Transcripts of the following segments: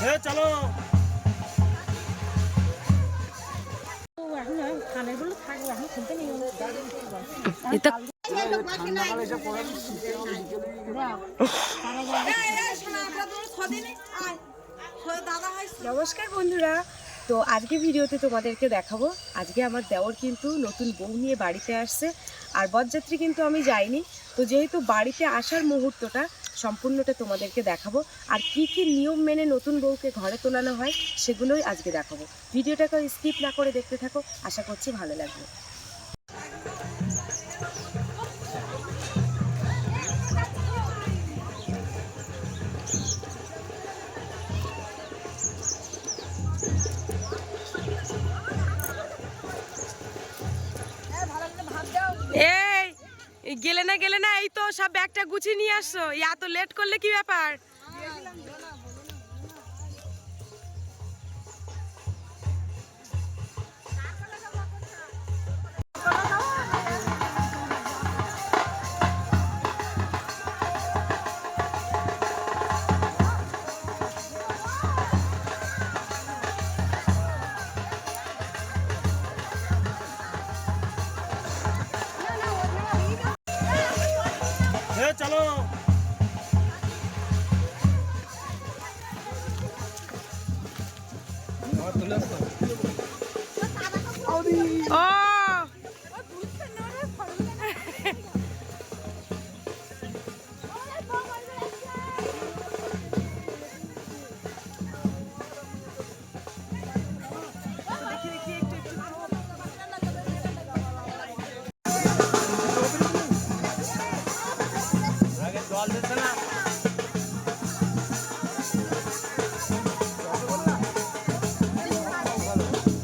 চলো নমস্কার বন্ধুরা, তো আজকে ভিডিওতে তোমাদেরকে দেখাবো আজকে আমার দেওর কিন্তু নতুন বউ নিয়ে বাড়িতে আসছে। আর বরযাত্রী কিন্তু আমি যাইনি, তো যেহেতু বাড়িতে আসার মুহূর্তটা সম্পূর্ণটা তোমাদেরকে দেখাবো। আর কি কি নিয়ম মেনে নতুন বউকে ঘরে তোলানো হয় সেগুলোই আজকে দেখাবো। ভিডিওটাকে স্কিপ না করে দেখতে থাকো, আশা করছি ভালো লাগবে। এই গেলে না এই তো সব ব্যাগটা গুছিয়ে নিয়ে আসছো, এত লেট করলে কি ব্যাপার? চলো ও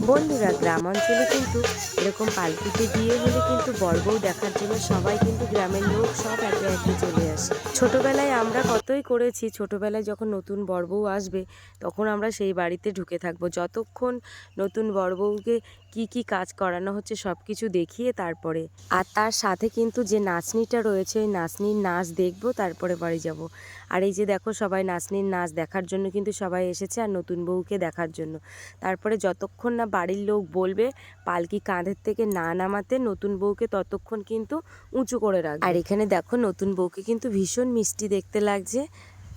বন্ধুরা, গ্রাম অঞ্চলে কিন্তু এরকম পালকিতে বিয়ে হলে কিন্তু বরবউ দেখার জন্য সবাই কিন্তু গ্রামের লোক সব একে একে চলে আসে। ছোটবেলায় আমরা কতই করেছি, ছোটবেলায় যখন নতুন বরবউ আসবে তখন আমরা সেই বাড়িতে ঢুকে থাকবো, যতক্ষণ নতুন বরবউকে কি কি কাজ করানো হচ্ছে সব কিছু দেখিয়ে তারপরে। আর তার সাথে কিন্তু যে নাচনিটা রয়েছে ওই নাচনির নাচ দেখবো, তারপরে বাড়ি যাব। আর এই যে দেখো, সবাই নাচনির নাচ দেখার জন্য কিন্তু সবাই এসেছে, আর নতুন বউকে দেখার জন্য। তারপরে যতক্ষণ না বাড়ির লোক বলবে পালকি কাঁধের থেকে না নামাতে নতুন বউকে, ততক্ষণ কিন্তু উঁচু করে রাখবে। আর এখানে দেখো, নতুন বউকে কিন্তু ভীষণ মিষ্টি দেখতে লাগছে।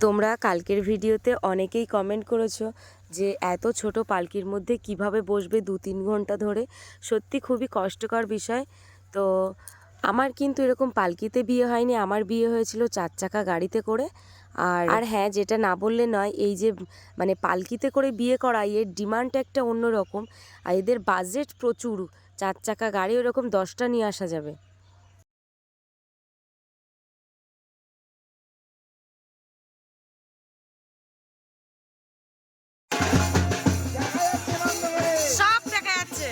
তোমরা কালকের ভিডিওতে অনেকেই কমেন্ট করেছো যে এত ছোট পালকির মধ্যে কিভাবে বসবে 2-3 ঘন্টা ধরে। সত্যি খুবই কষ্টকর বিষয়। তো আমার কিন্তু এরকম পালকিতে বিয়ে হয়নি, আমার বিয়ে হয়েছিল 4 চাকা গাড়িতে করে। আর হ্যাঁ, যেটা না বললে নয়, এই যে মানে পালকিতে করে বিয়ে করা, এর ডিমান্ড একটা অন্যরকম। আর এদের বাজেট প্রচুর, 4 চাকা গাড়ি ওরকম 10টা নিয়ে আসা যাবে। সব দেখা যাচ্ছে।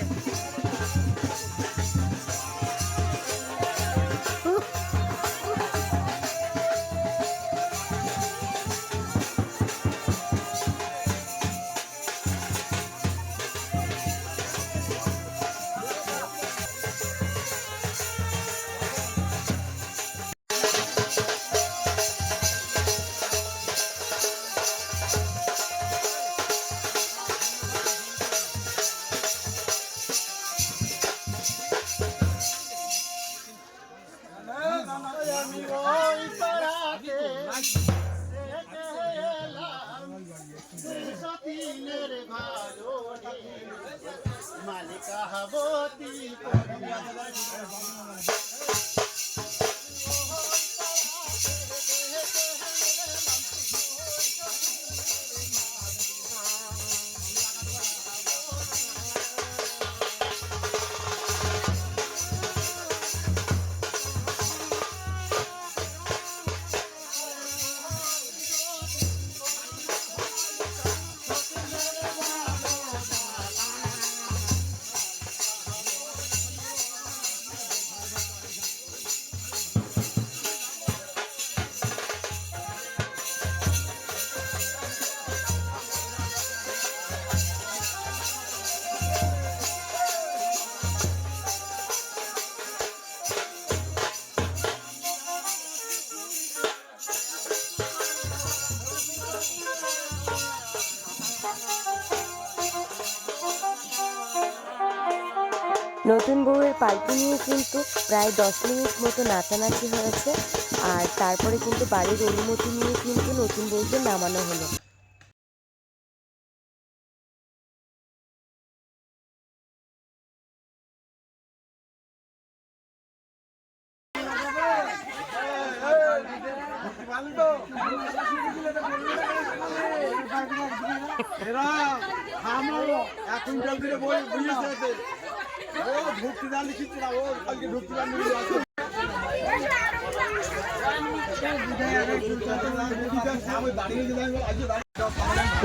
মালিকা হবতি নতুন বউয়ের পালকি নিয়ে কিন্তু প্রায় 10 মিনিট মতো নাচানাচি হয়েছে, আর তারপরে কিন্তু বাড়ির অনুমতি নিয়ে কিন্তু নতুন বউকে নামানো হলো।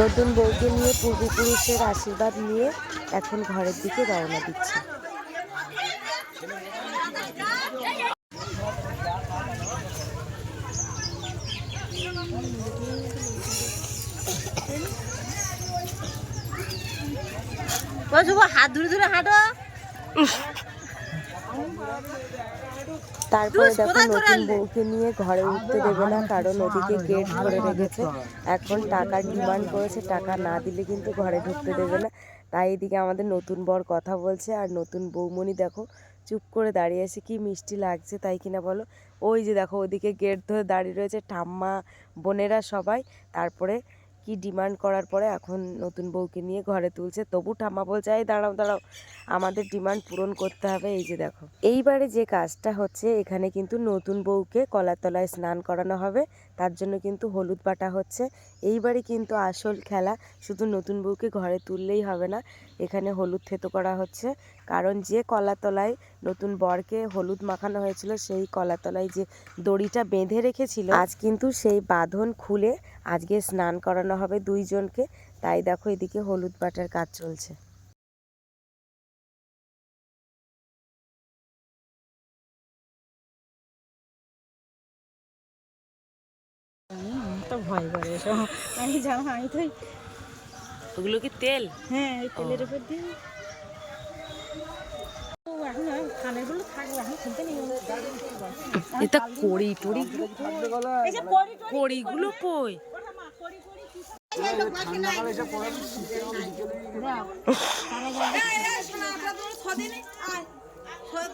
নতুন বউকে নিয়ে পূর্বপুরুষের আশীর্বাদ নিয়ে এখন ঘরের দিকে রওনা দিচ্ছে। হাত ধরে ধরে হাঁটো। তারপরে দেখো নতুন বউকে নিয়ে ঘরে উঠতে দেবে না, কারণ ওদিকে গেট ধরে রেখেছে। এখন টাকার ডিমান্ড করেছে, টাকা না দিলে কিন্তু ঘরে ঢুকতে দেবে না। তাই এদিকে আমাদের নতুন বর কথা বলছে, আর নতুন বৌমণি দেখো চুপ করে দাঁড়িয়ে আছে। কি মিষ্টি লাগছে তাই কিনা বলো। ওই যে দেখো ওদিকে গেট ধরে দাঁড়িয়ে রয়েছে ঠাম্মা বোনেরা সবাই। তারপরে কি ডিমান্ড করার পরে এখন নতুন বউকে নিয়ে ঘরে তুলছে। তবু ঠাম্মা বলছে এই দাঁড়াও দাঁড়াও, আমাদের ডিমান্ড পূরণ করতে হবে। এই যে দেখো এইবারে যে কাজটা হচ্ছে, এখানে কিন্তু নতুন বউকে কলার তলায় স্নান করানো হবে, তার জন্য কিন্তু হলুদ বাটা হচ্ছে। এইবারে কিন্তু আসল খেলা, শুধু নতুন বউকে ঘরে তুললেই হবে না, এখানে হলুদ থেতো করা হচ্ছে। কারণ যে কলার তলায় নতুন বরকে হলুদ মাখানো হয়েছিল, সেই কলার তলায় যে দড়িটা বেঁধে রেখেছিল, আজ কিন্তু সেই বাঁধন খুলে আজকে স্নান করানো হবে দুইজনকে। তাই দেখো এদিকে হলুদ বাটার কাজ চলছে। তো ভয় করে এসব। আমি জানো, আমি তো ওগুলো কি তেল? হ্যাঁ ওই তেলের উপর দিয়ে এখন কানেরগুলো থাকবে, এখন খুলতে নেই। এটা কড়ি টড়ি কড়িগুলো কই?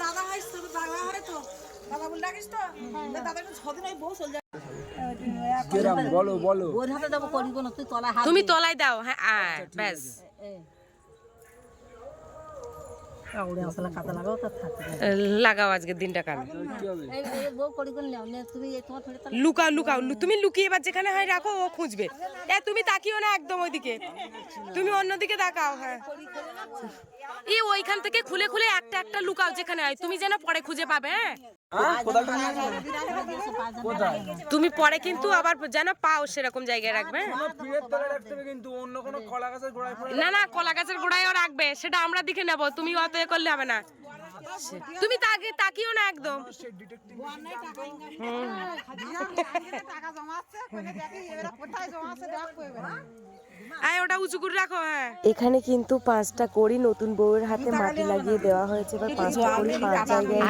দাদা হয় তো দাদা হয় তো দাদা বলে ডাকিস তো দাদা 6 দিন বউ চলে যায়। বলো বলো ওর হাতে দেবো করি কোন, তুই তলায় হাত তুমি তলায় দাও। হ্যাঁ ব্যাস ওরে আসলে কাটা লাগাও তো থাকবে। লাগাও আজকের দিনটা কাল। এই বউ করি কোন নাও নে, তুমি তোমার থড়ে তলা লুকাও লুকাও, তুমি লুকিয়ে এবার যেখানে হয় রাখো, ও খুঁজবে। তুমি তাকিও না একদম ওইদিকে, তুমি অন্যদিকে তাকাও। হ্যাঁ এই ওইখান থেকে খুলে খুলে একটা একটা লুকাও যেখানে হয়, তুমি যেন পরে খুঁজে পাবে। হ্যাঁ তুমি পরে কিন্তু আবার যেন পাও সেরকম জায়গায় রাখবে। না না কলা গাছের গোড়ায়ও রাখবে, সেটা আমরা দেখে নেবো, তুমি অত এ করলে হবে না। তুমি তাকিও না একদম। ওটা উঁচু করে রাখো। হ্যাঁ এখানে কিন্তু 5টা কড়ি নতুন বউয়ের হাতে মাটি লাগিয়ে দেওয়া হয়েছে। এবার 5টা কড়ি 5 জায়গায়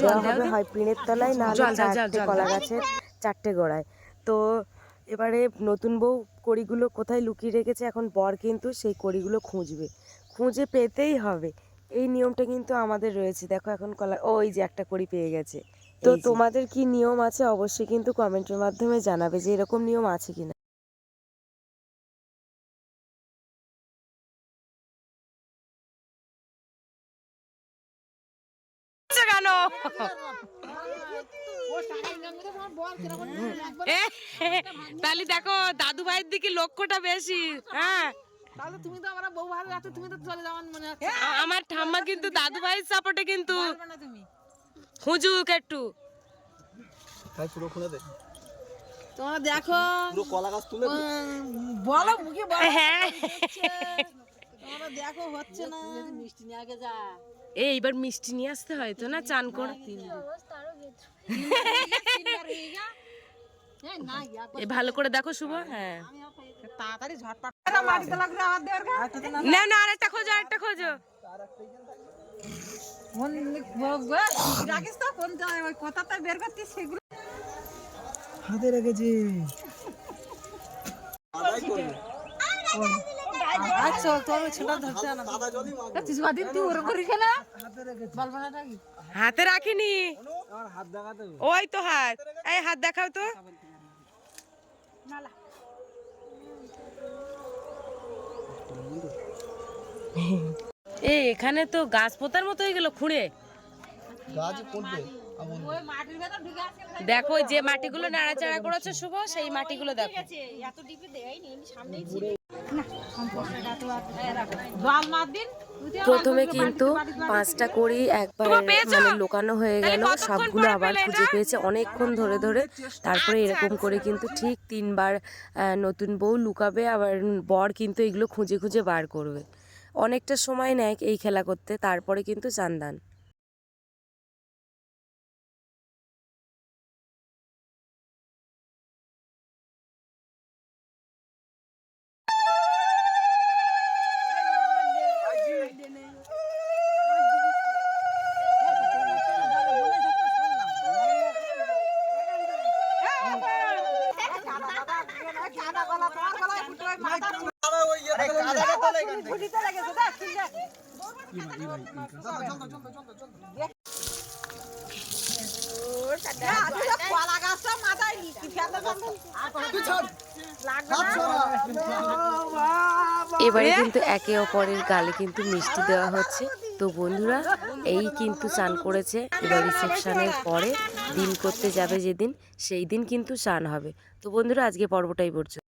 দেওয়া হবে, হয় পিনের তলায়, না হলে কলা গাছের 4টে গোড়ায়। তো এবারে নতুন বউ কড়িগুলো কোথায় লুকিয়ে রেখেছে, এখন বর কিন্তু সেই কড়িগুলো খুঁজে পেতেই হবে। এই নিয়মটা কিন্তু আমাদের রয়েছে। দেখো এখন ওই যে একটা কড়ি পেয়ে গেছে। তো তোমাদের কি নিয়ম আছে অবশ্যই কিন্তু কমেন্টের মাধ্যমে জানাবে যে এরকম নিয়ম আছে কিনা। তাহলে দেখো দাদু ভাইয়ের দিকে লক্ষ্যটা বেশি। হ্যাঁ তাহলে তুমি তো আমরা বউ ভালো আছো, তুমি তো চলে যাওয়ার মনে হচ্ছে। আমার ঠাম্মা কিন্তু দাদু ভাইয়ের সাপোর্টে কিন্তু তুমি হুজুক একটু ভাই পুরো খুলে দে। তোমরা দেখো পুরো কলা গাছ তুলে বলো মুখে বলো। হ্যাঁ তোমরা দেখো হচ্ছে না, মিষ্টি নিয়ে আগে যা। এইবার মিষ্টি নিয়ে আসতে হয় তো না, চান করে ভালো করে দেখো শুভ। হ্যাঁ তাড়াতাড়ি ঝটপট মাটিতে লাগবে আবার দেওয়ার না না আরেকটা খোঁজো, আরেকটা খোঁজো। কোন রাখিস তো কোন ওই কথাটা বের করছিস সেগুলো হাতে রেখেছি। আচ্ছা তুমি ছেলে ধরতে না তুই কদিন তুই ওর করিস না বলবানাটা কি হাতে রাখিনি, হাত দেখাতে ওই তো হাত, এই হাত দেখাও তো। নালা এখানে তো গাছ পোতার মতো হয়ে গেল খুঁড়ে। গাছ পড়বে ওই মাটির ভেতর ঢুকে আছে দেখো যে মাটিগুলো নাড়াচাড়া করেছে শুভ, সেই মাটিগুলো দেখো। এত ডিপে দেয়নি এমনি সামনেই ছিল না সম্পর্কটা তো জল মার দিন প্রথমে কিন্তু 5টা করি একবার মানে লোকানো হয়ে গেল, সবগুলো আবার খুঁজে পেয়েছে অনেকক্ষণ ধরে ধরে। তারপরে এরকম করে কিন্তু ঠিক 3বার নতুন বউ লুকাবে, আবার বর কিন্তু এগুলো খুঁজে খুঁজে বার করবে। অনেকটা সময় নেয় এই খেলা করতে, তারপরে কিন্তু চান্দান। এবারে কিন্তু একে অপরের গালে কিন্তু মিষ্টি দেওয়া হচ্ছে। তো বন্ধুরা, এই কিন্তু চান করেছে, এবার রিসেপশনের পরে দিন করতে যাবে যেদিন, সেই দিন কিন্তু চান হবে। তো বন্ধুরা, আজকে পর্বটাই পর্যন্ত।